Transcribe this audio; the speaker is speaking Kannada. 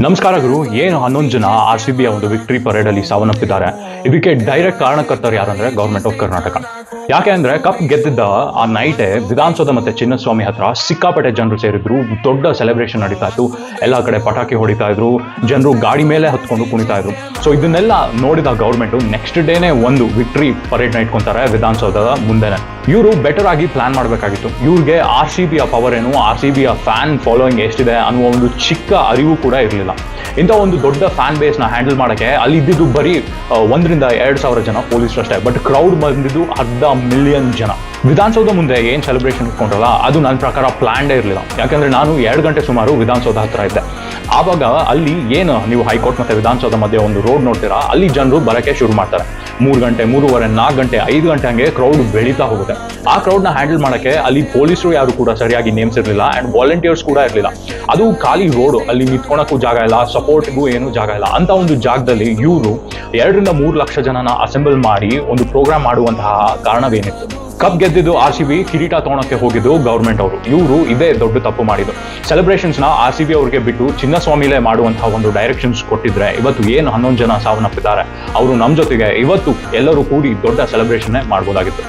ನಮಸ್ಕಾರ ಗುರು. ಏನು 11 ಜನ RCB ಒಂದು ವಿಕ್ಟರಿ ಪರೇಡ್ ಅಲ್ಲಿ ಸಾವನ್ನಪ್ಪಿದ್ದಾರೆ. ಇದಕ್ಕೆ ಡೈರೆಕ್ಟ್ ಕಾರಣಕರ್ತರು ಯಾರಂದ್ರೆ ಗವರ್ಮೆಂಟ್ ಆಫ್ ಕರ್ನಾಟಕ. ಯಾಕೆ ಅಂದ್ರೆ ಕಪ್ ಗೆದ್ದಿದ್ದ ಆ ನೈಟೇ ವಿಧಾನಸೌಧ ಮತ್ತೆ ಚಿನ್ನಸ್ವಾಮಿ ಹತ್ರ ಸಿಕ್ಕಾಪಟ್ಟೆ ಜನರು ಸೇರಿದ್ರು. ದೊಡ್ಡ ಸೆಲೆಬ್ರೇಷನ್ ನಡೀತಾ ಇತ್ತು. ಎಲ್ಲ ಕಡೆ ಪಟಾಕಿ ಹೊಡಿತಾ ಇದ್ರು, ಜನರು ಗಾಡಿ ಮೇಲೆ ಹತ್ಕೊಂಡು ಕುಣಿತಾ ಇದ್ರು. ಸೊ ಇದನ್ನೆಲ್ಲ ನೋಡಿದ ಗೌರ್ಮೆಂಟ್ ನೆಕ್ಸ್ಟ್ ಡೇನೆ ಒಂದು ವಿಕ್ಟರಿ ಪರೇಡ್ ನ ಇಟ್ಕೊಂತಾರೆ ವಿಧಾನಸೌಧದ ಮುಂದೆನೆ. ಇವರು ಬೆಟರ್ ಆಗಿ ಪ್ಲಾನ್ ಮಾಡಬೇಕಾಗಿತ್ತು. ಇವ್ರಿಗೆ RCB ಪವರ್ ಏನು, RCB ಫ್ಯಾನ್ ಫಾಲೋಯಿಂಗ್ ಎಷ್ಟಿದೆ ಅನ್ನುವ ಒಂದು ಚಿಕ್ಕ ಅರಿವು ಕೂಡ ಇರಲಿಲ್ಲ. ಇಂಥ ಒಂದು ದೊಡ್ಡ ಫ್ಯಾನ್ ಬೇಸ್ ನ ಹ್ಯಾಂಡಲ್ ಮಾಡಕ್ಕೆ ಅಲ್ಲಿ ಇದ್ದಿದ್ದು ಬರೀ 1,000-2,000 ಜನ ಪೊಲೀಸರು ಅಷ್ಟೇ. ಬಟ್ ಕ್ರೌಡ್ ಬಂದಿದ್ದು 500,000 ಜನ. ವಿಧಾನಸೌಧ ಮುಂದೆ ಏನ್ ಸೆಲೆಬ್ರೇಷನ್ ಇಟ್ಕೊಂಡ್ರಲ್ಲ ಅದು ನನ್ನ ಪ್ರಕಾರ ಪ್ಲಾನ್ಡೇ ಇರಲಿಲ್ಲ. ಯಾಕಂದ್ರೆ ನಾನು 2 ಗಂಟೆ ಸುಮಾರು ವಿಧಾನಸೌಧ ಹತ್ರ ಇದ್ದೆ. ಆವಾಗ ಅಲ್ಲಿ ಏನು ನೀವು ಹೈಕೋರ್ಟ್ ಮತ್ತೆ ವಿಧಾನಸೌಧ ಮಧ್ಯೆ ಒಂದು ರೋಡ್ ನೋಡ್ತೀರಾ, ಅಲ್ಲಿ ಜನರು ಬರಕ್ಕೆ ಶುರು ಮಾಡ್ತಾರೆ. 3 ಗಂಟೆ, 3:30, 4 ಗಂಟೆ, 5 ಗಂಟೆ ಹಂಗೆ ಕ್ರೌಡ್ ಬೆಳೀತಾ ಹೋಗುತ್ತೆ. ಆ ಕ್ರೌಡ್ ನ ಹ್ಯಾಂಡಲ್ ಮಾಡಕ್ಕೆ ಅಲ್ಲಿ ಪೊಲೀಸರು ಯಾರು ಕೂಡ ಸರಿಯಾಗಿ ನೇಮ್ಸ್ ಇರಲಿಲ್ಲ ಅಂಡ್ ವಾಲಂಟಿಯರ್ಸ್ ಕೂಡ ಇರಲಿಲ್ಲ. ಅದು ಖಾಲಿ ರೋಡ್, ಅಲ್ಲಿ ನಿಂತ್ಕೊಳಕ್ಕೂ ಜಾಗ ಇಲ್ಲ, ಸಪೋರ್ಟ್ಗೂ ಏನು ಜಾಗ ಇಲ್ಲ. ಅಂತ ಒಂದು ಜಾಗದಲ್ಲಿ ಇವರು 2-3 ಲಕ್ಷ ಜನನ ಅಸೆಂಬಲ್ ಮಾಡಿ ಒಂದು ಪ್ರೋಗ್ರಾಮ್ ಮಾಡುವಂತಹ ಕಾರಣವೇನಿತ್ತು? ಕಪ್ ಗೆದ್ದಿದ್ದು RCB, ಕಿರೀಟ ತಗೊಳಕ್ಕೆ ಹೋಗಿದ್ದು ಗೌರ್ಮೆಂಟ್ ಅವರು. ಇವರು ಇದೇ ದೊಡ್ಡ ತಪ್ಪು ಮಾಡಿದ್ದು. ಸೆಲೆಬ್ರೇಷನ್ಸ್ ನ RCB ಅವ್ರಿಗೆ ಬಿಟ್ಟು ಚಿನ್ನಸ್ವಾಮಿಲೇ ಮಾಡುವಂತಹ ಒಂದು ಡೈರೆಕ್ಷನ್ಸ್ ಕೊಟ್ಟಿದ್ರೆ ಇವತ್ತು ಏನು 11 ಜನ ಸಾವನ್ನಪ್ಪಿದ್ದಾರೆ ಅವರು ನಮ್ಮ ಜೊತೆಗೆ ಇವತ್ತು ಎಲ್ಲರೂ ಕೂಡಿ ದೊಡ್ಡ ಸೆಲೆಬ್ರೇಷನ್ ಮಾಡ್ಬೋದಾಗಿತ್ತು.